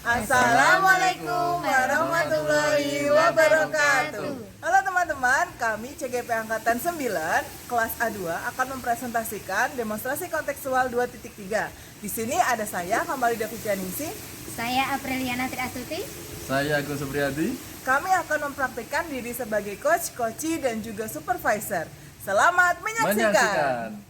Assalamualaikum warahmatullahi wabarakatuh. Halo teman-teman, kami CGP Angkatan 9 kelas A2 akan mempresentasikan demonstrasi kontekstual 2.3. Di sini ada saya, Kamalida Fitrianingsih. Saya Apriliana Triastuti. Saya Agus Supriyadi. Kami akan mempraktikkan diri sebagai coach, coachee, dan juga supervisor. Selamat menyaksikan.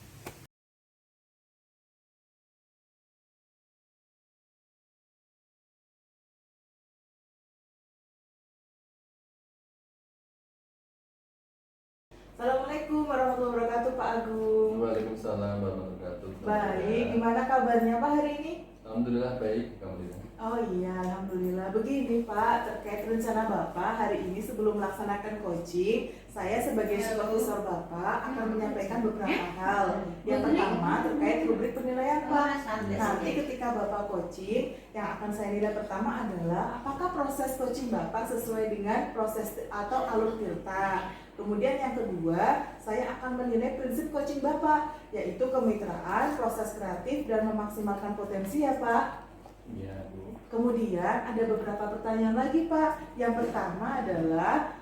Assalamualaikum warahmatullahi wabarakatuh, Pak Agung. Waalaikumsalam warahmatullahi wabarakatuh. Baik, gimana kabarnya Pak hari ini? Alhamdulillah baik, Kamalida. Oh iya, Alhamdulillah. Begini Pak, terkait rencana Bapak hari ini sebelum melaksanakan coaching, saya sebagai supervisor Bapak akan menyampaikan beberapa hal. Yang pertama terkait rubrik penilaian Pak. Nanti ketika Bapak coaching, yang akan saya nilai pertama adalah apakah proses coaching Bapak sesuai dengan proses atau alur Tirta. Kemudian yang kedua, saya akan menilai prinsip coaching Bapak, yaitu kemitraan, proses kreatif, dan memaksimalkan potensi ya Pak. Iya, Bu. Kemudian ada beberapa pertanyaan lagi Pak. Yang pertama adalah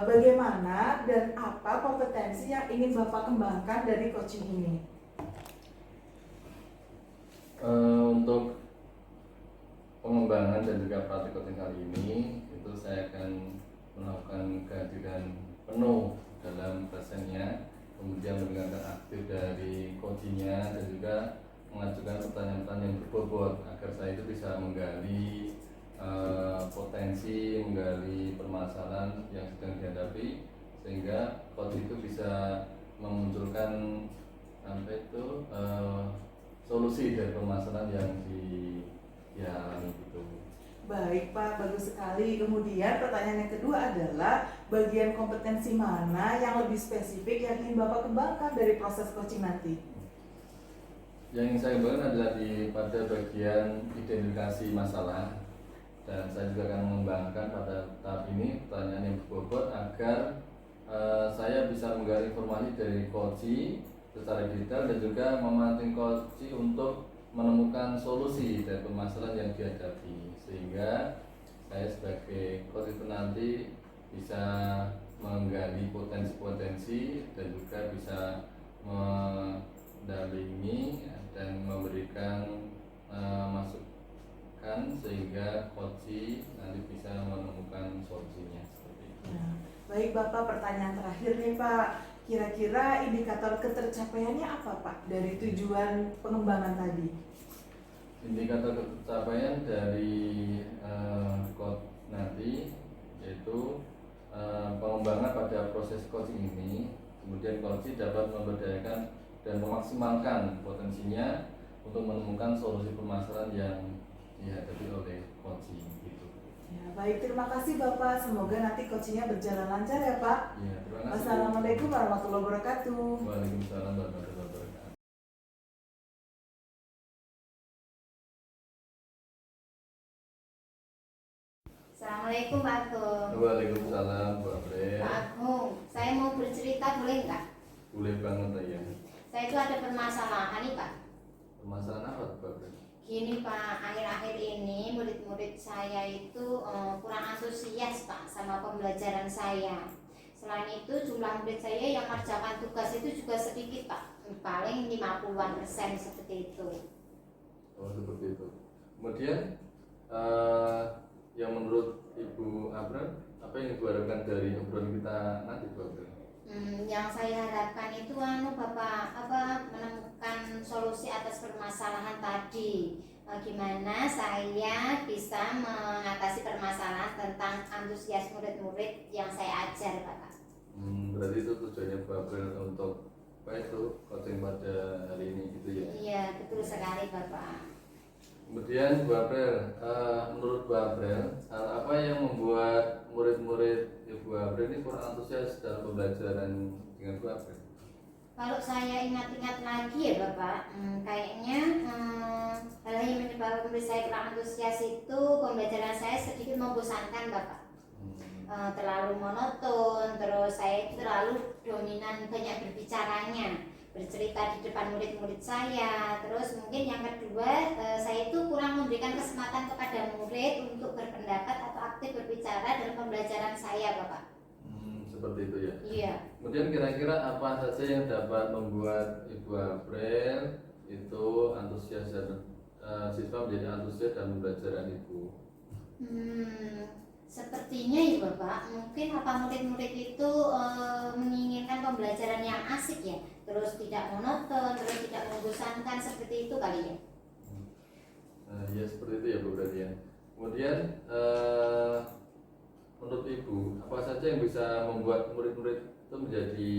bagaimana dan apa kompetensi yang ingin Bapak kembangkan dari coaching ini? Untuk pengembangan dan juga praktik coaching kali ini, itu saya akan melakukan kehadiran penuh dalam presennya, kemudian mendengarkan aktif dari coachingnya dan juga mengajukan pertanyaan-pertanyaan yang berbobot agar saya itu bisa menggali potensi, menggali permasalahan yang sedang dihadapi, sehingga coach itu bisa memunculkan solusi dari permasalahan yang dialami gitu. Baik Pak, bagus sekali. Kemudian pertanyaan yang kedua adalah bagian kompetensi mana yang lebih spesifik yang ingin Bapak kembangkan dari proses coaching nanti? Yang ingin saya kembangkan adalah pada bagian identifikasi masalah, dan saya juga akan mengembangkan pada tahap ini pertanyaan yang berbobot agar saya bisa menggali informasi dari coachee secara detail dan juga memancing coachee untuk menemukan solusi dari permasalahan yang dihadapi, sehingga saya sebagai coach itu nanti bisa menggali potensi-potensi dan juga bisa mendampingi dan memberikan masukan sehingga coachee nanti bisa menemukan solusinya seperti itu. Nah, baik Bapak, pertanyaan terakhir nih Pak. Kira-kira indikator ketercapaiannya apa Pak dari tujuan pengembangan tadi? Indikator ketercapaian dari coach nanti yaitu pengembangan pada proses coaching ini, kemudian coachee dapat memberdayakan dan memaksimalkan potensinya untuk menemukan solusi permasalahan yang dihadapi oleh coachee gitu. Ya, baik, terima kasih Bapak. Semoga nanti coachingnya berjalan lancar ya Pak. Ya, terima kasih. Wassalamualaikum warahmatullahi wabarakatuh. Waalaikumsalam warahmatullahi wabarakatuh. Assalamualaikum Pak Agung. Waalaikumsalam Bu April. Pak Agung, saya mau bercerita boleh nggak? Boleh banget ya. Saya itu ada permasalahan nih Pak. Permasalahan apa Bu April? Gini Pak, akhir-akhir ini murid-murid saya itu kurang antusias Pak sama pembelajaran saya. Selain itu jumlah murid saya yang mengerjakan tugas itu juga sedikit Pak, paling 50-an% seperti itu. Oh seperti itu. Kemudian yang menurut Ibu April, apa yang Ibu harapkan dari obrolan kita nanti Bu April? Yang saya harapkan itu Bapak menemukan solusi atas permasalahan tadi. Bagaimana saya bisa mengatasi permasalahan tentang antusias murid-murid yang saya ajar Bapak. Berarti itu tujuannya Bu April untuk apa itu coaching pada hari ini gitu ya? Iya betul sekali Bapak. Kemudian Bu April, menurut Bu April, hal apa yang membuat murid-murid Bu April ini kurang antusias dalam pembelajaran dengan Bu April? Kalau saya ingat-ingat lagi ya Bapak, kayaknya hal yang menyebabkan murid saya kurang antusias itu pembelajaran saya sedikit membosankan Bapak. Terlalu monoton, terus saya itu terlalu dominan banyak berbicaranya. bercerita di depan murid-murid saya. Terus mungkin yang kedua, saya itu kurang memberikan kesempatan kepada murid untuk berpendapat atau aktif berbicara dalam pembelajaran saya, Bapak. Seperti itu ya. Iya. Kemudian kira-kira apa saja yang dapat membuat Ibu April itu antusias dan siswa menjadi antusias dalam pembelajaran Ibu? Sepertinya ya Bapak, mungkin apa murid-murid itu menginginkan pembelajaran yang asik ya, terus tidak monoton, terus tidak membosankan, seperti itu kali ya. Ya seperti itu ya Bu berarti ya. Kemudian menurut Ibu, apa saja yang bisa membuat murid-murid itu menjadi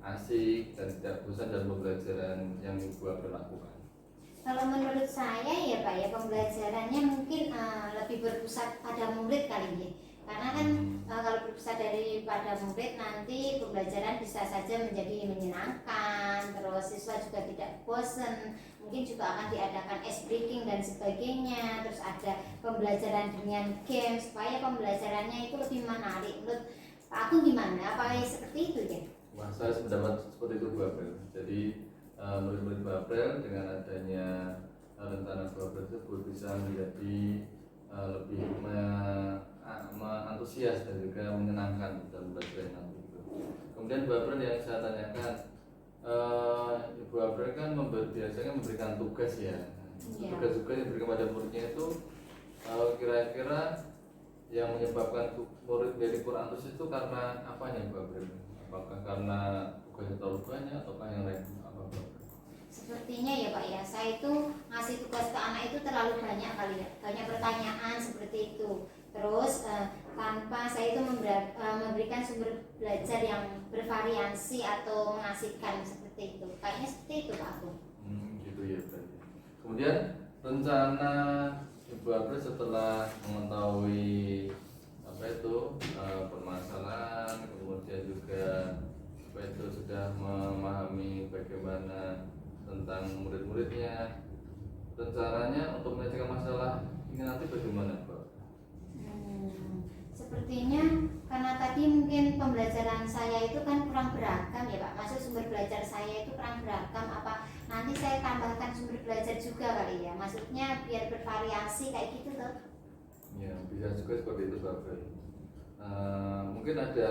asik dan tidak bosan dalam pembelajaran yang Ibu April lakukan? Kalau menurut saya ya Pak ya, pembelajarannya mungkin lebih berpusat pada murid kali ya. Karena kan kalau berpusat daripada murid, nanti pembelajaran bisa saja menjadi menyenangkan, terus siswa juga tidak bosan. Mungkin juga akan diadakan ice breaking dan sebagainya. Terus ada pembelajaran dengan game supaya pembelajarannya itu lebih menarik. Menurut Pak Agung gimana? Apa seperti itu ya? Wah, saya sependapat seperti itu Bu April. Jadi murid-murid Bu April dengan adanya rencana Bu April tersebut bisa menjadi lebih antusias dan juga menyenangkan dalam belajar nanti. Kemudian Bu April yang saya tanyakan, Ibu April kan biasanya memberikan tugas ya. Tugas-tugas yang diberikan pada muridnya itu kira-kira yang menyebabkan murid menjadi kurang antusias itu karena apanya Bu April? Apakah karena tugasnya terlalu banyak ataukah yang lain? Sepertinya ya Pak ya, saya itu ngasih tugas ke anak itu terlalu banyak kali ya, banyak pertanyaan seperti itu. Terus tanpa saya itu memberikan sumber belajar yang bervariasi atau mengasihkan seperti itu. Kayaknya seperti itu Pak Agung. Gitu ya berarti. Kemudian rencana Ibu April setelah mengetahui apa itu permasalahan, kemudian juga apa itu sudah memahami bagaimana tentang murid-muridnya, rencananya untuk menyelesaikan masalah ini nanti bagaimana Pak? Sepertinya karena tadi mungkin pembelajaran saya itu kan kurang beragam ya Pak, maksud sumber belajar saya itu kurang beragam, apa nanti saya tambahkan sumber belajar juga kali ya, maksudnya biar bervariasi kayak gitu tuh. Ya bisa juga seperti itu Pak. Mungkin ada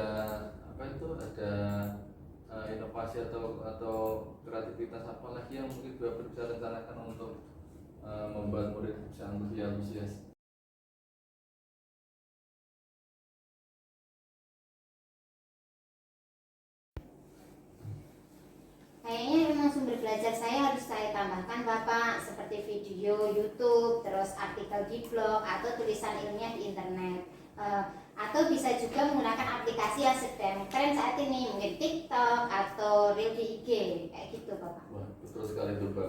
apa itu ada inovasi atau kreativitas apa lagi yang mungkin Bapak bisa rencanakan untuk membuat murid bisa antusias? Kayaknya memang sumber belajar saya harus saya tambahkan Bapak, seperti video YouTube, terus artikel di blog atau tulisan ilmiah di internet. Atau bisa juga menggunakan aplikasi yang sedang tren saat ini, mungkin TikTok atau Reel di IG, kayak gitu Bapak. Wah, betul sekali itu Pak.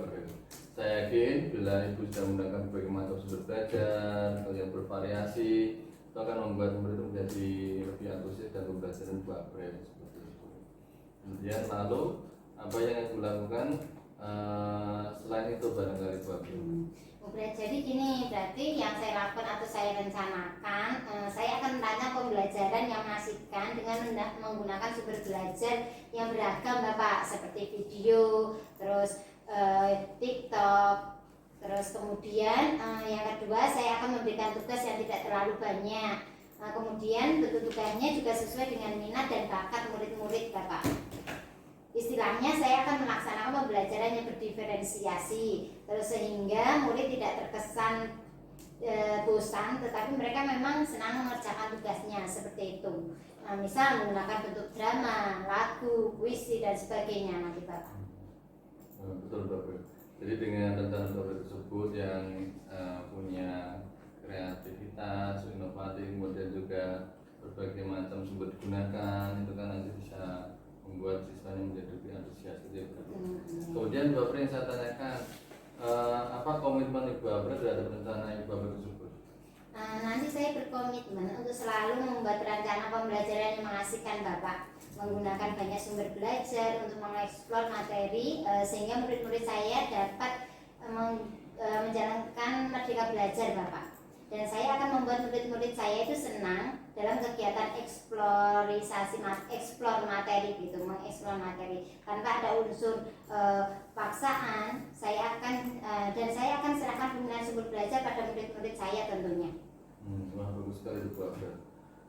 Saya yakin bila Ibu sudah menggunakan berbagai macam sumber belajar yang bervariasi, itu akan membuat murid menjadi lebih antusias dan pembelajaran Bu April seperti itu. Kemudian lalu apa yang Ibu lakukan selain itu barangkali Bu April? Jadi gini, berarti yang saya lakukan atau saya rencanakan, saya akan tanya pembelajaran yang mengasihkan dengan menggunakan sumber belajar yang beragam Bapak, seperti video, terus TikTok, terus kemudian yang kedua saya akan memberikan tugas yang tidak terlalu banyak. Kemudian bentuk tugasnya juga sesuai dengan minat dan bakat murid-murid Bapak. Istilahnya saya akan melaksanakan pembelajaran yang berdiferensiasi, terus sehingga murid tidak terkesan bosan, tetapi mereka memang senang mengerjakan tugasnya seperti itu. Misal menggunakan bentuk drama, lagu, puisi dan sebagainya nanti Bapak. Betul Bapak. Jadi dengan rencana Bapak tersebut yang punya kreativitas, inovatif, kemudian juga berbagai macam sumber digunakan, itu kan nanti bisa membuat siswanya menjadi lebih antusias gitu ya. Kemudian Bu April yang saya tanyakan, apa komitmen Ibu April terhadap rencana Ibu April tersebut? Nanti saya berkomitmen untuk selalu membuat rencana pembelajaran yang mengasihkan Bapak, menggunakan banyak sumber belajar untuk mengeksplor materi sehingga murid-murid saya dapat menjalankan merdeka belajar Bapak. dan saya akan membuat murid-murid saya itu senang dalam kegiatan eksplor materi gitu, mengeksplor materi tanpa ada unsur paksaan. Saya akan serahkan pembinaan sumber belajar pada murid-murid saya tentunya. Wah, bagus sekali Bu Abel.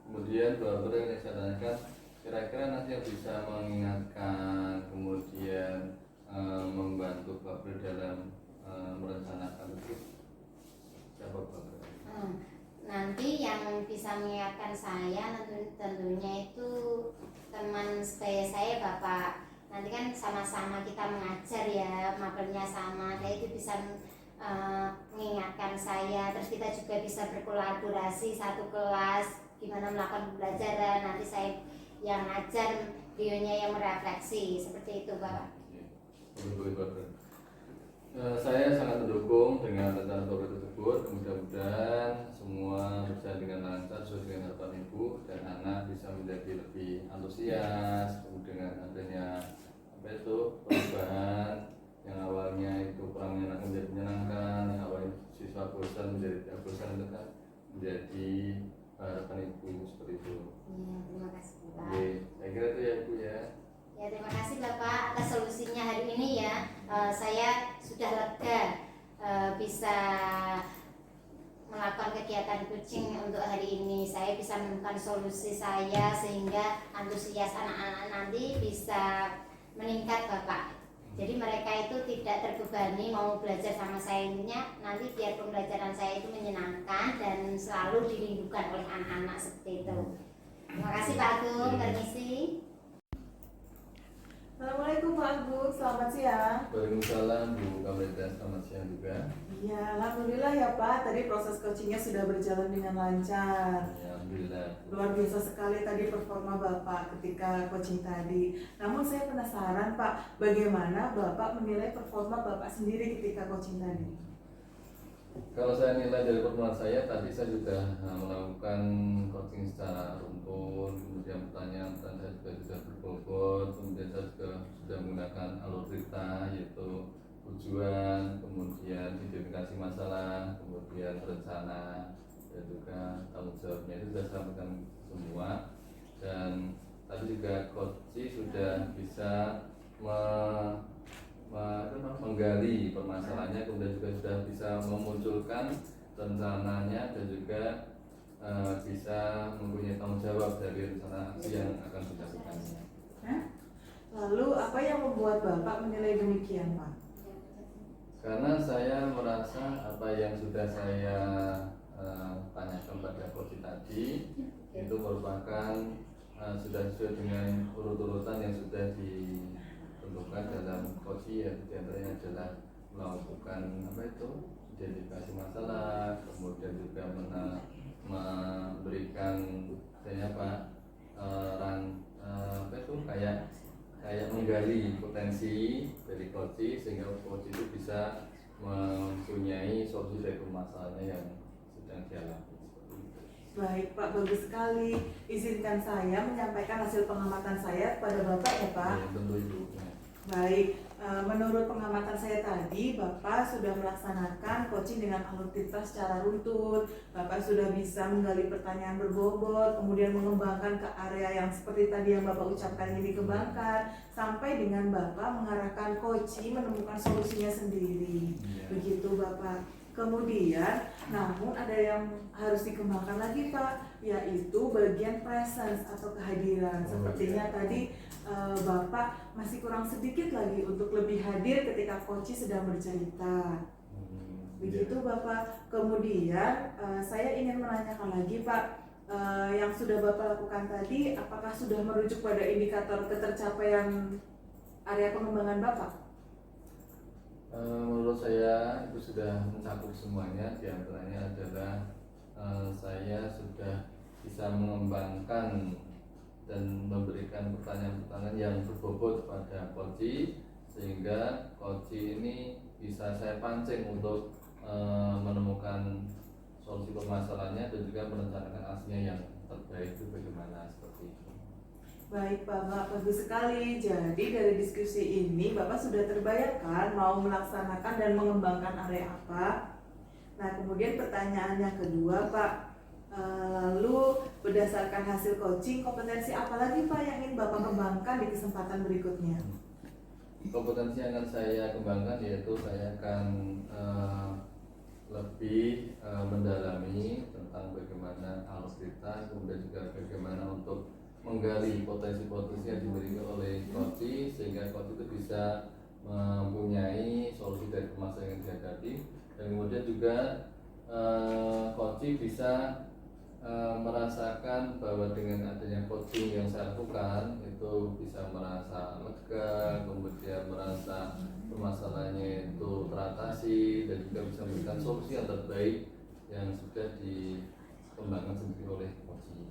Kemudian Bu Abel yang saya tanyakan, kira-kira nanti yang bisa mengingatkan, kemudian membantu Bu Abel dalam merencanakan itu siapa Bu Abel? Nanti yang bisa mengingatkan saya tentunya itu teman sebaya saya Bapak. Nanti kan sama-sama kita mengajar ya, mapelnya sama, nah itu bisa mengingatkan saya. Terus kita juga bisa berkolaborasi satu kelas, gimana melakukan pembelajaran. Nanti saya yang ngajar, beliaunya yang merefleksi, seperti itu Bapak. Saya sangat mendukung dengan rencana Bapak tersebut. Mudah-mudahan semua berjalan dengan lancar sesuai dengan harapan Ibu dan anak bisa menjadi lebih antusias. Kemudian dengan adanya perubahan yang awalnya itu kurang menyenangkan menjadi menyenangkan, yang awalnya siswa bosan menjadi tidak bosan, itu kan menjadi harapan Ibu seperti itu. Ya, terima kasih Bapak. Oke, saya kira itu ya Ibu ya. Ya, terima kasih Bapak atas solusinya hari ini ya. Saya sudah lega bisa melakukan kegiatan coaching untuk hari ini. Saya bisa menemukan solusi saya sehingga antusias anak-anak nanti bisa meningkat Bapak. Jadi mereka itu tidak terbebani mau belajar sama saya, intinya nanti biar pembelajaran saya itu menyenangkan dan selalu dirindukan oleh anak-anak seperti itu. Terima kasih Pak Agung, permisi. Assalamualaikum Pak Agung, selamat siang. Waalaikumsalam Bu Kamrita, selamat siang juga. Iya, alhamdulillah ya Pak, tadi proses coachingnya sudah berjalan dengan lancar. Ya, alhamdulillah. Luar biasa sekali tadi performa Bapak ketika coaching tadi. Namun saya penasaran Pak, bagaimana Bapak menilai performa Bapak sendiri ketika coaching tadi? Kalau saya nilai dari pertemuan saya tadi, saya sudah melakukan coaching secara runtun, kemudian pertanyaan saya juga sudah berbobot, kemudian saya juga sudah menggunakan alur cerita, yaitu tujuan, kemudian identifikasi masalah, kemudian rencana, dan juga tanggung jawabnya itu sudah saya sampaikan semua. Dan tadi juga coach sudah bisa menggali permasalahannya, kemudian juga sudah bisa memunculkan rencananya dan juga bisa mempunyai tanggung jawab dari rencana aksi yang akan dilakukan. Lalu apa yang membuat Bapak menilai demikian Pak? Karena saya merasa apa yang sudah saya tanyakan pada coach tadi itu merupakan sudah sesuai dengan urut-urutan yang sudah ditentukan dalam coach, yaitu diantaranya adalah melakukan identifikasi masalah, kemudian juga memberikan kayak menggali potensi dari coach sehingga coach itu bisa mempunyai solusi dari permasalahannya yang sedang dialami. Baik Pak, bagus sekali. Izinkan saya menyampaikan hasil pengamatan saya kepada Bapak ya Pak. Ya, tentu Ibu. Baik, menurut pengamatan saya tadi, Bapak sudah melaksanakan coaching dengan alur cerita secara runtun. Bapak sudah bisa menggali pertanyaan berbobot, kemudian mengembangkan ke area yang seperti tadi yang Bapak ucapkan ini dikembangkan, sampai dengan Bapak mengarahkan coaching menemukan solusinya sendiri. Begitu Bapak. Kemudian, namun ada yang harus dikembangkan lagi Pak, yaitu bagian presence atau kehadiran. Sepertinya tadi Bapak masih kurang sedikit lagi untuk lebih hadir ketika coach sedang bercerita. Begitu Bapak. Kemudian saya ingin menanyakan lagi Pak, yang sudah Bapak lakukan tadi, apakah sudah merujuk pada indikator ketercapaian area pengembangan Bapak? Menurut saya itu sudah mencakup semuanya. Di antaranya adalah saya sudah bisa mengembangkan dan memberikan pertanyaan-pertanyaan yang berbobot pada coach, sehingga coach ini bisa saya pancing untuk menemukan solusi permasalahannya dan juga merencanakan aksinya yang terbaik itu bagaimana, seperti itu. Baik Bapak, bagus sekali. Jadi dari diskusi ini Bapak sudah terbayarkan mau melaksanakan dan mengembangkan area apa? Nah, kemudian pertanyaan yang kedua, Pak. Lalu berdasarkan hasil coaching, kompetensi apa lagi Pak yang ingin Bapak kembangkan di kesempatan berikutnya? Kompetensi yang akan saya kembangkan yaitu saya akan lebih mendalami tentang bagaimana alus kita, kemudian juga bagaimana untuk menggali potensi-potensi yang dimiliki oleh coach, sehingga coach itu bisa mempunyai solusi dari permasalahan yang dihadapi, dan kemudian juga coach bisa merasakan bahwa dengan adanya coaching yang saya lakukan itu bisa merasa lega, kemudian merasa permasalahannya itu teratasi, dan juga bisa memberikan solusi yang terbaik yang sudah dikembangkan sendiri oleh coaching.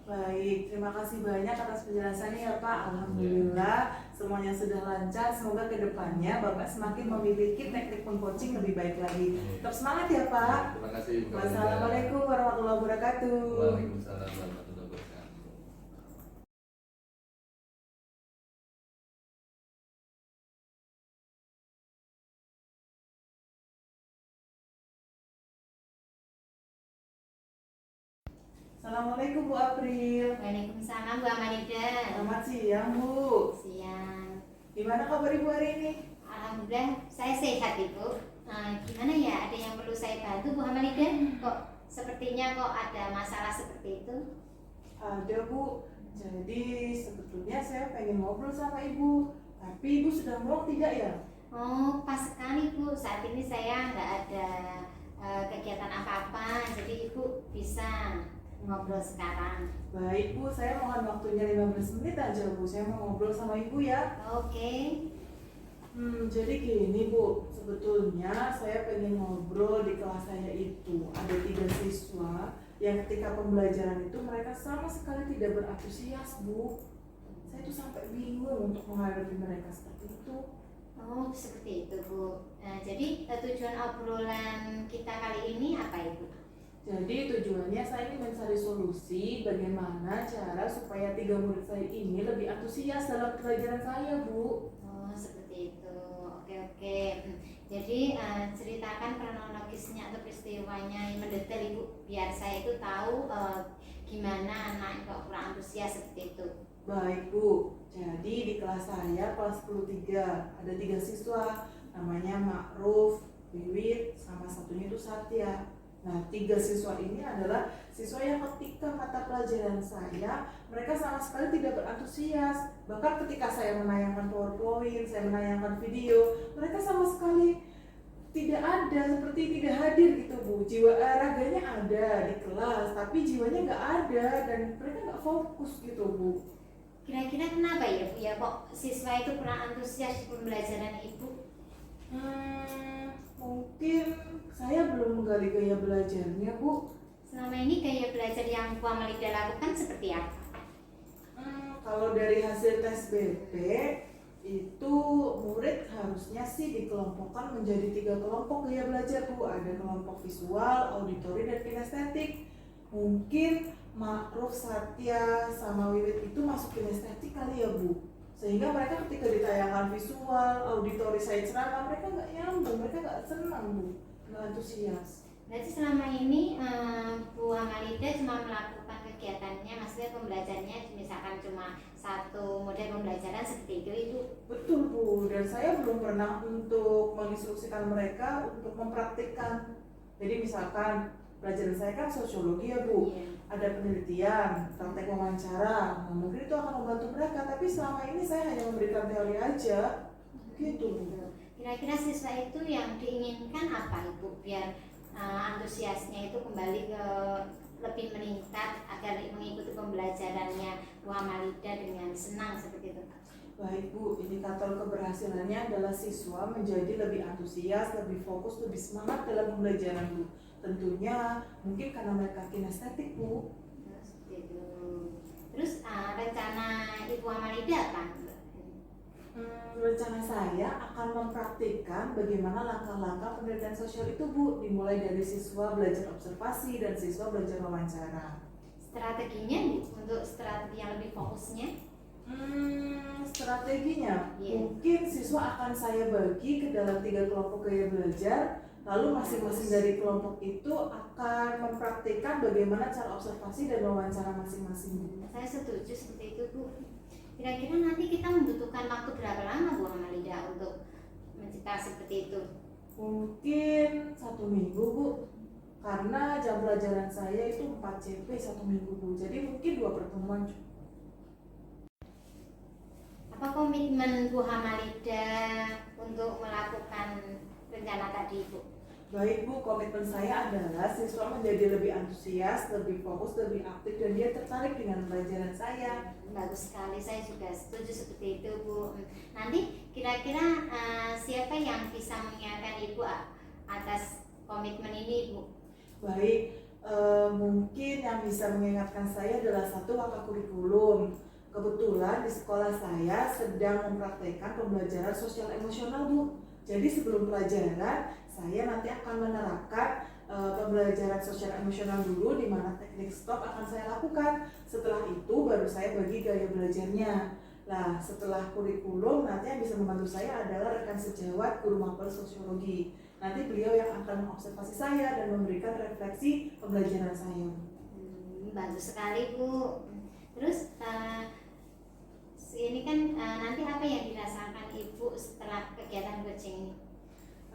Baik, terima kasih banyak atas penjelasannya ya Pak. Alhamdulillah semuanya sudah lancar. Semoga kedepannya Bapak semakin memiliki teknik pengcoaching lebih baik lagi. Tetap semangat ya Pak. Terima kasih. Wassalamualaikum warahmatullahi wabarakatuh. Waalaikumsalam warahmatullahi wabarakatuh. Assalamualaikum Bu April. Waalaikumsalam Bu Amalida. Selamat siang Bu. Siang. Gimana kabar Ibu hari ini? Alhamdulillah saya sehat Ibu. Gimana ya, ada yang perlu saya bantu Bu Amalida? Kok sepertinya kok ada masalah seperti itu? Ada Bu. Jadi sebetulnya saya pengen ngobrol sama Ibu. Tapi Ibu sudah mau tidak ya? Oh, pas sekali Bu. Saat ini saya nggak ada kegiatan apa-apa, jadi Ibu bisa ngobrol sekarang. Baik Bu, saya mohon waktunya 15 menit aja Bu. Saya mau ngobrol sama Ibu ya. Oke. Jadi gini Bu, sebetulnya saya pengen ngobrol di kelas saya itu. Ada 3 siswa yang ketika pembelajaran itu mereka sama sekali tidak berantusias Bu. Saya tuh sampai bingung untuk menghadapi mereka seperti itu. Oh, seperti itu Bu. Nah, jadi tujuan obrolan kita kali ini apa Ibu? Jadi tujuannya saya ingin mencari solusi bagaimana cara supaya 3 murid saya ini lebih antusias dalam pelajaran saya Bu. Oh, seperti itu. Oke. Jadi ceritakan kronologisnya atau peristiwanya yang mendetail Ibu, biar saya itu tahu gimana anak kok kurang antusias seperti itu. Baik Bu, jadi di kelas saya kelas 10-3 ada 3 siswa, namanya Ma'ruf, Wiwit, sama satunya itu Satya. Nah, 3 siswa ini adalah siswa yang ketika mata pelajaran saya, mereka sama sekali tidak berantusias. Bahkan ketika saya menayangkan PowerPoint, saya menayangkan video, mereka sama sekali tidak ada, seperti tidak hadir gitu Bu. Jiwa raganya ada di kelas, tapi jiwanya nggak ada dan mereka nggak fokus gitu Bu. Kira-kira kenapa ya Bu ya kok siswa itu kurang antusias di pembelajaran Ibu? Mungkin saya belum menggali gaya belajarnya Bu. Selama ini gaya belajar yang Bu Amalida lakukan seperti apa? Kalau dari hasil tes BP itu murid harusnya sih dikelompokkan menjadi 3 kelompok gaya belajar Bu. Ada kelompok visual, auditori, dan kinestetik. Mungkin Ma'ruf, Satya, sama Wiwit itu masuk kinestetik kali ya Bu. Sehingga mereka ketika ditayangkan visual, auditori saya ceramah, mereka nggak nyambung, mereka nggak senang Bu, nggak antusias. Berarti selama ini Bu Amalida cuma melakukan kegiatannya, maksudnya pembelajarannya misalkan cuma satu model pembelajaran seperti itu. Betul Bu, dan saya belum pernah untuk menginstruksikan mereka untuk mempraktikkan. Jadi misalkan pelajaran saya kan sosiologi ya Bu, ada penelitian, praktek wawancara, nah, mungkin itu akan membantu mereka, tapi selama ini saya hanya memberikan teori aja, gitu Bu. Kira-kira siswa itu yang diinginkan apa Ibu biar antusiasnya itu kembali ke lebih meningkat agar mengikuti pembelajarannya Bu Amalida dengan senang seperti itu? Baik Bu, indikator keberhasilannya adalah siswa menjadi lebih antusias, lebih fokus, lebih semangat dalam pembelajaran Bu. Tentunya mungkin karena mereka kinestetik Bu. Seperti itu. Terus rencana Ibu Amalida apa? Rencana saya akan mempraktikkan bagaimana langkah-langkah pendidikan sosial itu Bu, dimulai dari siswa belajar observasi dan siswa belajar wawancara. Strateginya untuk strategi yang lebih fokusnya? Strateginya mungkin siswa akan saya bagi ke dalam 3 kelompok gaya belajar. Lalu masing-masing dari kelompok itu akan mempraktikkan bagaimana cara observasi dan wawancara masing-masing. Saya setuju seperti itu Bu. Kira-kira nanti kita membutuhkan waktu berapa lama Bu Amalida untuk mencipta seperti itu? Mungkin 1 minggu Bu, karena jam pelajaran saya itu 4 CP 1 minggu Bu, jadi mungkin 2 pertemuan. Apa komitmen Bu Hamalida untuk melakukan rencana tadi Bu? Baik Bu, komitmen saya adalah siswa menjadi lebih antusias, lebih fokus, lebih aktif, dan dia tertarik dengan pelajaran saya. Bagus sekali, saya juga setuju seperti itu Bu. Nanti kira-kira siapa yang bisa mengingatkan Ibu atas komitmen ini Bu? Baik, mungkin yang bisa mengingatkan saya adalah satu kakak kurikulum. Kebetulan di sekolah saya sedang mempraktekkan pembelajaran sosial emosional Bu. Jadi sebelum pelajaran, saya nanti akan menerapkan pembelajaran sosial emosional dulu, di mana teknik stop akan saya lakukan. Setelah itu baru saya bagi gaya belajarnya. Nah, setelah kurikulum nanti yang bisa membantu saya adalah rekan sejawat guru mapel sosiologi. Nanti beliau yang akan mengobservasi saya dan memberikan refleksi pembelajaran saya. Bagus sekali Bu. Terus ini kan nanti apa yang dirasakan Ibu setelah kegiatan coaching ini?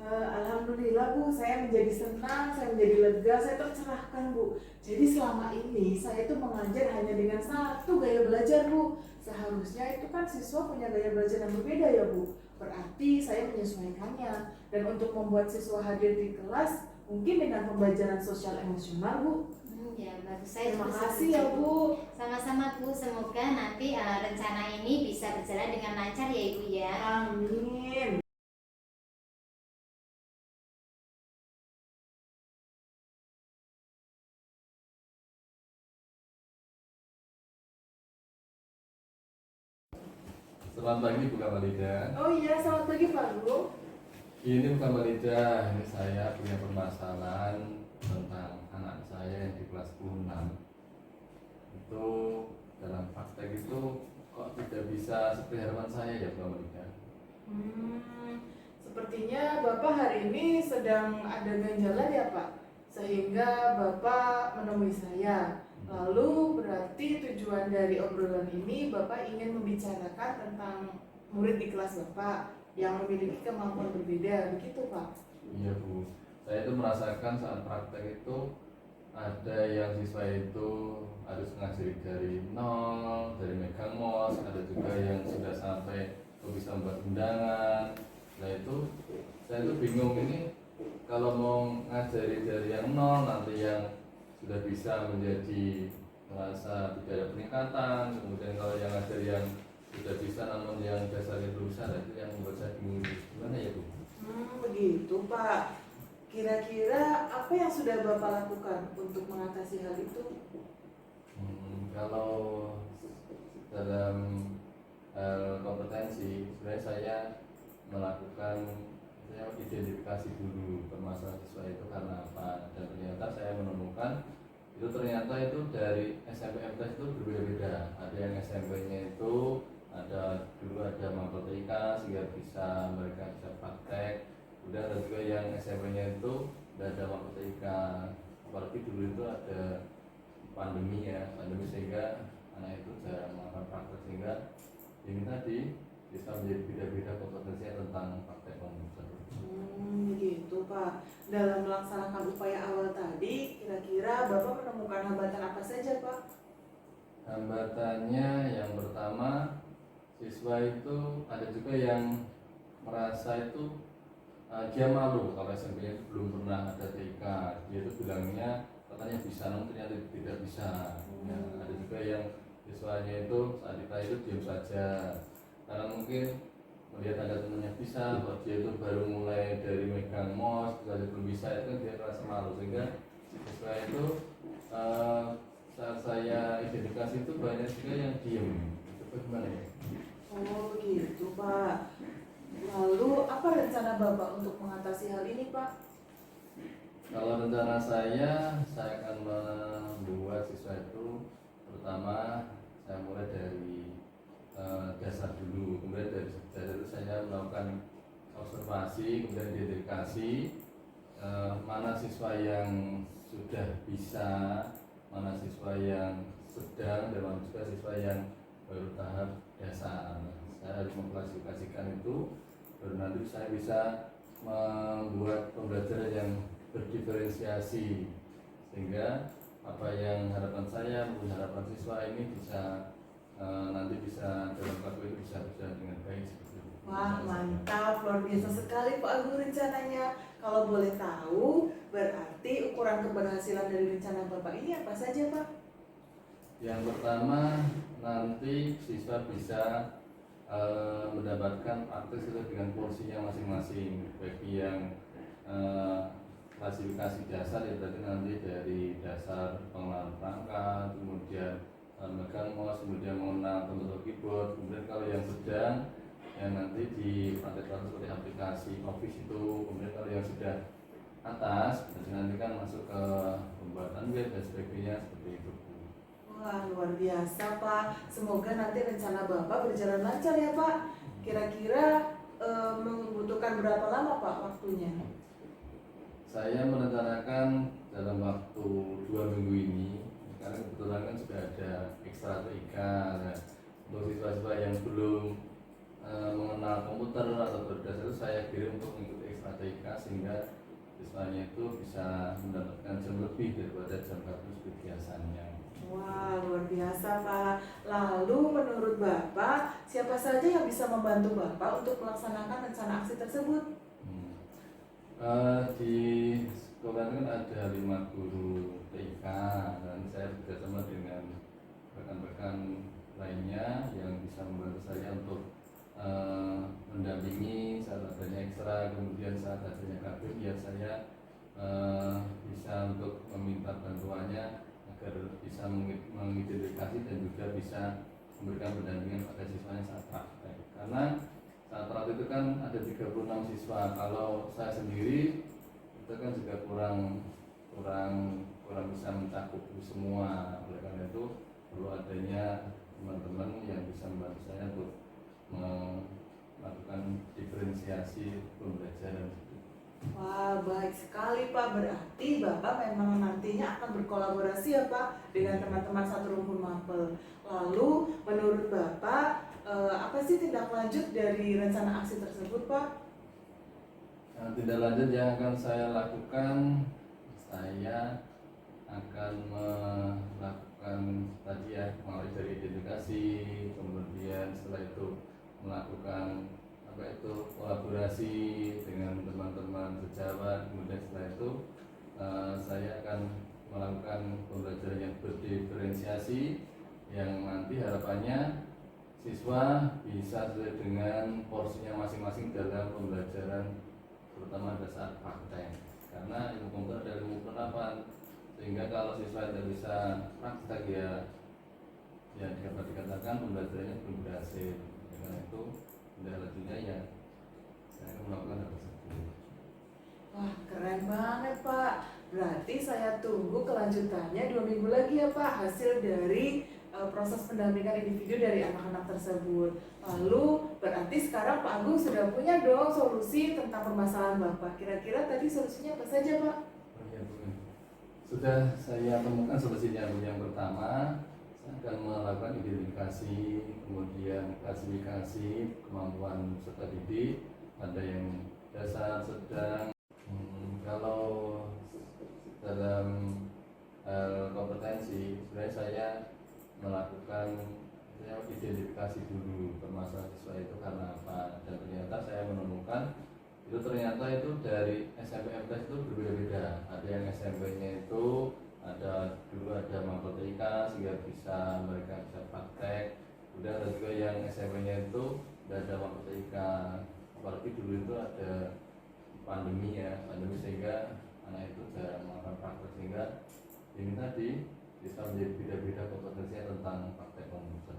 Alhamdulillah Bu, saya menjadi senang, saya menjadi lega, saya tercerahkan Bu. Jadi selama ini saya itu mengajar hanya dengan satu gaya belajar Bu. Seharusnya itu kan siswa punya gaya belajar yang berbeda ya Bu. Berarti saya menyesuaikannya. Dan untuk membuat siswa hadir di kelas, mungkin dengan pembelajaran sosial emosional Bu. Ya bagus, saya Terima juga kasih setuju, ya Bu. Sama-sama Bu, semoga nanti rencana ini bisa berjalan dengan lancar ya Ibu ya. Amin. Selamat pagi Bu Kamalida. Oh iya, selamat pagi Pak Guru. Ini Bu Kamalida, ini saya punya permasalahan tentang anak saya yang di kelas 6. Itu dalam praktek itu kok tidak bisa seperti harapan saya ya Bu Kamalida. Sepertinya Bapak hari ini sedang ada ganjalan ya Pak, sehingga Bapak menemui saya. Lalu berarti tujuan dari obrolan ini Bapak ingin membicarakan tentang murid di kelas Bapak yang memiliki kemampuan berbeda, begitu Pak? Iya Bu, saya itu merasakan saat praktek itu ada yang siswa itu harus ngajari dari nol, dari megang mouse, ada juga yang sudah sampai bisa membuat undangan. Nah itu saya itu bingung ini kalau mau ngajari dari yang nol, nanti yang sudah bisa menjadi merasa tidak ada peningkatan, kemudian kalau yang ngajari yang sudah bisa namun yang dasarnya belum bisa, itu yang membuat saya bingung. Gimana ya Bu? Begitu Pak. Kira-kira apa yang sudah Bapak lakukan untuk mengatasi hal itu? Kalau dalam hal kompetensi, sebenarnya saya melakukan, saya identifikasi dulu permasalahan siswa itu karena apa, dan ternyata saya menemukan itu ternyata itu dari SMP MTS itu berbeda-beda. Ada yang SMP-nya itu dulu ada mapel TK sehingga mereka bisa praktek. Kemudian ada juga yang SMP-nya itu tidak ada mapel TK, apalagi dulu itu ada pandemi sehingga anak itu jarang melakukan praktek, sehingga ini tadi bisa menjadi beda-beda kompetensinya tentang praktek komputer. Begitu Pak. Dalam melaksanakan upaya awal tadi, kira-kira Bapak menemukan hambatan apa saja Pak? Hambatannya yang pertama, siswa itu ada juga yang merasa itu dia malu kalau SMP-nya belum pernah ada TK. Dia itu bilangnya katanya bisa, namun ternyata tidak bisa. Ya, ada juga yang siswanya itu saat kita itu diam saja karena mungkin melihat ada temannya bisa, kalau dia itu baru mulai dari megang mouse saja belum bisa, itu kan dia merasa malu, sehingga siswa itu saat saya identifikasi itu banyak juga yang diem. Itu bagaimana ya? Oh begitu Pak. Lalu apa rencana Bapak untuk mengatasi hal ini Pak? Kalau rencana saya akan membuat siswa itu, pertama saya mulai dari dasar dulu, kemudian dari dasar itu saya melakukan observasi, kemudian identifikasi, mana siswa yang sudah bisa, mana siswa yang sedang, dan mana juga siswa yang baru tahap dasar. Saya harus mengklasifikasikan itu, baru nanti saya bisa membuat pembelajaran yang berdiferensiasi, sehingga apa yang harapan saya maupun harapan siswa ini bisa nanti bisa dalam waktu itu bisa berjalan dengan baik seperti itu. Wah, mantap, luar biasa sekali Pak Agung rencananya. Kalau boleh tahu, berarti ukuran keberhasilan dari rencana Bapak ini apa saja, Pak? Yang pertama, nanti siswa bisa mendapatkan praktek sesuai dengan porsinya masing-masing. Bagi yang klasifikasi dasar, ya berarti nanti dari dasar pengenalan perangkat, kemudian megang mouse, kemudian mengenal tombol keyboard. Kemudian kalau yang sedang, yang nanti dipraktekkan seperti aplikasi Office itu. Kemudian kalau yang sudah atas, berarti nanti kan masuk ke pembuatan web dan sebagainya seperti itu. Wah, luar biasa Pak. Semoga nanti rencana Bapak berjalan lancar ya Pak. Kira-kira membutuhkan berapa lama Pak waktunya? Saya merencanakan dalam waktu 2 minggu ini, karena kebetulan kan sudah ada ekstra TK. Nah, untuk siswa-siswa yang belum mengenal komputer atau berdasar itu saya kirim untuk mengikuti ekstra TK, sehingga siswanya itu bisa mendapatkan jam lebih daripada jam kampus biasanya. Wah, luar biasa Pak. Lalu menurut Bapak, siapa saja yang bisa membantu Bapak untuk melaksanakan rencana aksi tersebut? Di sekolah kan ada 5 guru TK, dan saya bekerjasama dengan rekan-rekan lainnya yang bisa membantu saya untuk mendampingi saat adanya ekstra, kemudian saat adanya KB, ya saya bisa untuk meminta bantuannya agar bisa mengidentifikasi dan juga bisa memberikan pendampingan pada siswanya saat praktek. Karena saat praktek itu kan ada 36 siswa. Kalau saya sendiri itu kan juga kurang bisa mencakup semua. Oleh karena itu perlu adanya teman-teman yang bisa membantu saya untuk melakukan diferensiasi pembelajaran. Wah, baik sekali Pak. Berarti Bapak memang nantinya akan berkolaborasi ya Pak dengan teman-teman satu rumpun mapel. Lalu menurut Bapak, apa sih tindak lanjut dari rencana aksi tersebut Pak? Tindak lanjut yang akan saya lakukan, saya akan melakukan tadi ya, mulai dari identifikasi, kemudian setelah itu melakukan kolaborasi dengan teman-teman sejawat. Kemudian setelah itu saya akan melakukan pembelajaran yang berdiferensiasi, yang nanti harapannya siswa bisa sesuai dengan porsinya masing-masing dalam pembelajaran, terutama pada saat praktek. Karena ilmu komputer adalah ilmu penerapan, sehingga kalau siswa tidak bisa praktek ya dapat dikatakan pembelajarannya belum berhasil. Karena itu tindak lanjutnya ya saya akan melakukan hal tersebut. Wah, keren banget Pak. Berarti saya tunggu kelanjutannya 2 minggu lagi ya Pak, hasil dari proses pendampingan individu dari anak-anak tersebut. Lalu berarti sekarang Pak Agung sudah punya dong solusi tentang permasalahan Bapak. Kira-kira tadi solusinya apa saja Pak? Sudah saya temukan solusinya. Yang pertama, saya akan melakukan identifikasi, kemudian klasifikasi kemampuan peserta didik, ada yang dasar, sedang. Kalau dalam hal kompetensi, sebenarnya saya melakukan identifikasi dulu permasalahan siswa itu karena apa, dan ternyata saya menemukan itu ternyata itu dari SMP MTS itu berbeda-beda. Ada yang SMP-nya itu dulu ada mapel TK sehingga mereka bisa praktek. Kemudian ada juga yang SMP-nya itu tidak ada mapel TK, apalagi dulu itu ada pandemi sehingga anak itu jarang melakukan praktek, sehingga ini tadi bisa menjadi beda-beda kompetensinya tentang praktek komputer.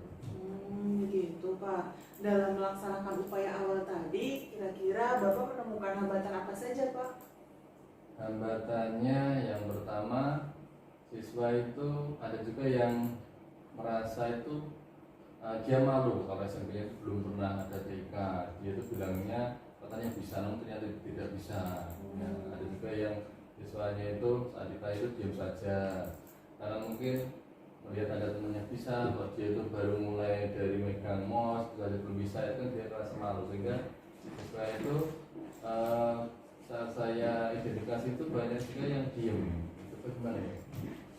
Gitu Pak. Dalam melaksanakan upaya awal tadi, kira-kira Bapak menemukan hambatan apa saja Pak? Hambatannya yang pertama, siswa itu ada juga yang merasa itu dia malu kalau SMP-nya belum pernah ada TK. Dia itu bilangnya katanya bisa namun ternyata tidak bisa. Ya, ada juga yang siswanya itu saat kita itu diam saja karena mungkin melihat ada temannya bisa, kalau dia itu baru mulai dari megang mouse itu aja belum bisa, itu kan dia merasa malu, sehingga siswa itu saat saya identifikasi itu banyak juga yang diem. Itu bagaimana ya?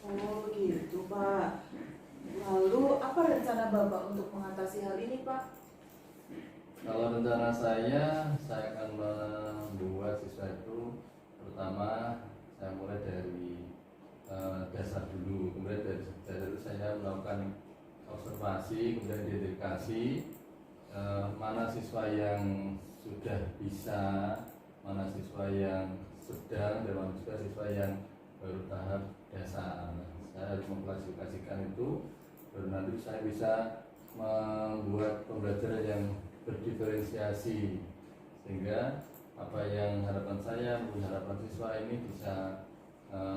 Oh gitu Pak. Lalu apa rencana Bapak untuk mengatasi hal ini Pak? Kalau rencana saya akan membuat siswa itu, pertama saya mulai dari dasar dulu, kemudian dari dasar itu saya melakukan observasi, kemudian identifikasi mana siswa yang sudah bisa, mana siswa yang sedang, dan mana juga siswa yang baru tahap dasar. Saya harus mengklasifikasikan itu, baru nanti saya bisa membuat pembelajaran yang berdiferensiasi, sehingga apa yang harapan saya maupun harapan siswa ini bisa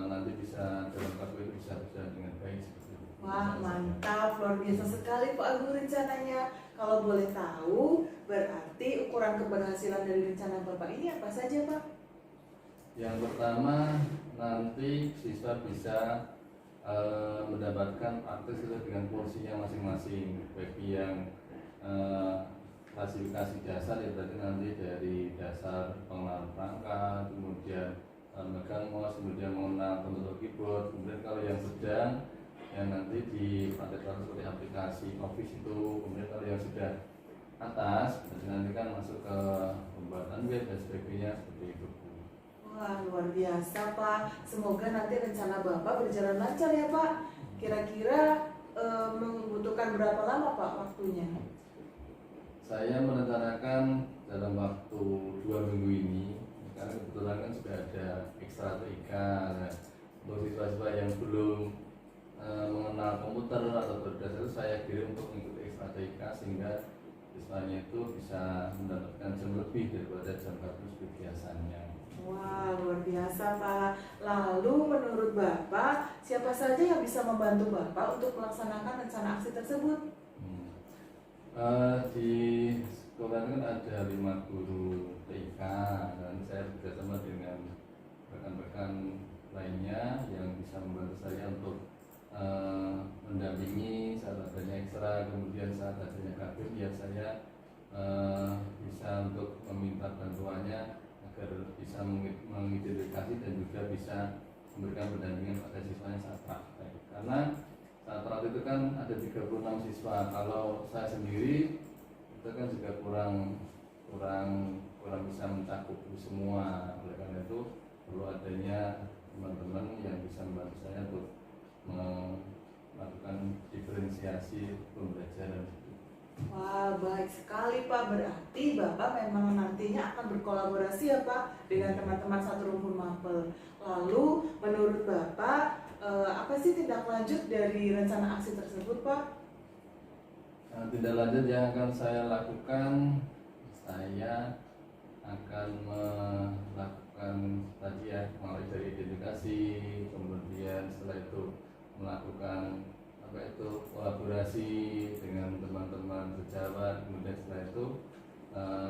nanti bisa dalam waktu itu bisa berjalan dengan baik seperti itu. Wah mantap, luar biasa sekali Pak Agung rencananya. Kalau boleh tahu, berarti ukuran keberhasilan dari rencana Bapak ini apa saja Pak? Yang pertama, nanti siswa bisa mendapatkan akses sesuai dengan porsinya masing-masing. Bagi yang klasifikasi dasar, ya berarti nanti dari dasar pengenalan perangkat, kemudian megang mouse, kemudian mengenal bentuk keyboard, kemudian kalau yang sedang yang nanti dipraktekkan seperti aplikasi Office itu, kemudian kalau yang sudah atas berarti nanti kan masuk ke pembuatan web dan sebagainya seperti itu. Wah luar biasa Pak. Semoga nanti rencana Bapak berjalan lancar ya Pak. Kira-kira membutuhkan berapa lama Pak waktunya? Saya merencanakan dalam waktu 2 minggu ini, karena kebetulan kan sudah ada ekstra TK. Nah, untuk siswa-siswa yang belum mengenal komputer atau berdasar, saya kirim untuk mengikuti ekstra TK sehingga siswanya itu bisa mendapatkan jam lebih daripada jam kampus biasanya. Wah luar biasa Pak. Lalu menurut Bapak, siapa saja yang bisa membantu Bapak untuk melaksanakan rencana aksi tersebut? Di sekolah kan ada 5 guru TK dan saya bekerjasama dengan rekan-rekan lainnya yang bisa membantu saya untuk mendampingi saat adanya ekstra, kemudian saat adanya kabin ya saya bisa untuk meminta bantuannya agar bisa mengidentifikasi dan juga bisa memberikan pendampingan pada siswanya saat praktek. Karena saat praktek itu kan ada 36 siswa, kalau saya sendiri itu kan juga kurang bisa mencakup semua. Oleh karena itu perlu adanya teman-teman yang bisa membantu saya untuk melakukan diferensiasi pembelajaran. Wah baik sekali Pak. Berarti Bapak memang nantinya akan berkolaborasi ya Pak dengan teman-teman satu rumpun mapel. Lalu menurut Bapak apa sih tindak lanjut dari rencana aksi tersebut Pak? Tindak lanjut yang akan saya lakukan, saya akan melakukan tadi ya, mulai dari identifikasi, kemudian setelah itu melakukan kolaborasi dengan teman-teman sejawat, kemudian setelah itu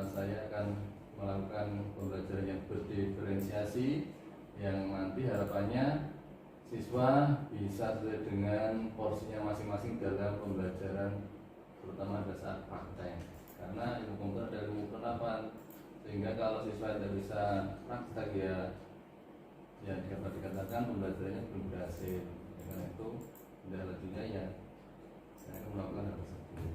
saya akan melakukan pembelajaran yang berdiferensiasi yang nanti harapannya siswa bisa sesuai dengan porsinya masing-masing dalam pembelajaran, terutama pada saat praktek. Karena ilmu komputer adalah ilmu penerapan, sehingga kalau siswa tidak bisa praktek ya dapat dikatakan pembelajarannya belum berhasil. Karena itu tindak lanjutnya ya saya akan melakukan hal tersebut.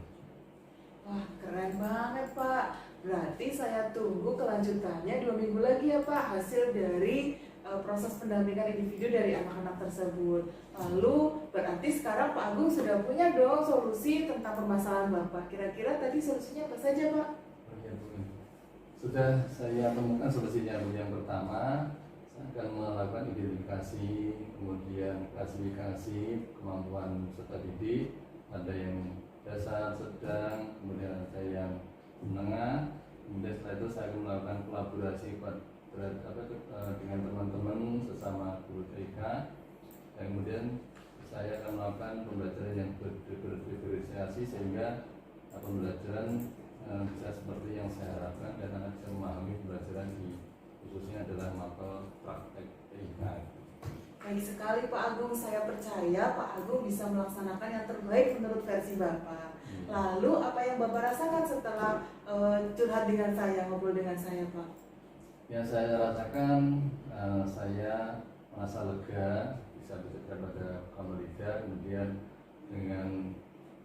Wah keren banget Pak. Berarti saya tunggu kelanjutannya 2 minggu lagi ya Pak, hasil dari proses pendampingan individu dari anak-anak tersebut. Lalu berarti sekarang Pak Agung sudah punya dong solusi tentang permasalahan Bapak. Kira-kira tadi solusinya apa saja Pak? Sudah saya temukan solusinya. Yang pertama, saya akan melakukan identifikasi, kemudian klasifikasi kemampuan peserta didik. Ada yang dasar, sedang, kemudian ada yang menengah. Kemudian setelah itu saya akan melakukan kolaborasi dengan teman-teman sesama guru TK. Dan kemudian saya akan melakukan pembelajaran yang berdiferensiasi sehingga pembelajaran bisa seperti yang saya harapkan dan anak bisa memahami baik sekali Pak Agung. Saya percaya Pak Agung bisa melaksanakan yang terbaik menurut versi Bapak. Lalu apa yang Bapak rasakan setelah curhat dengan saya, ngobrol dengan saya Pak? Yang saya rasakan, saya merasa lega, bisa belajar pada Kamalida. Kemudian dengan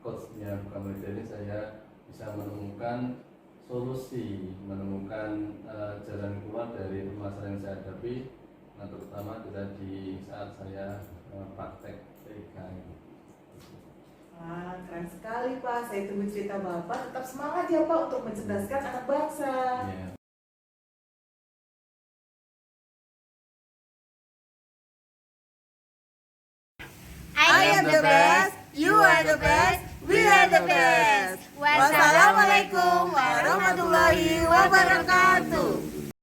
coachnya Kamalida ini saya bisa menemukan solusi, menemukan jalan keluar dari permasalahan yang saya hadapi, terutama di saat saya praktek TK. Wah, keren sekali Pak. Saya tunggu cerita Bapak. Tetap semangat ya Pak untuk mencerdaskan anak bangsa. Ya. I am the best, you are the best, we are the best. Wassalamualaikum warahmatullahi wabarakatuh.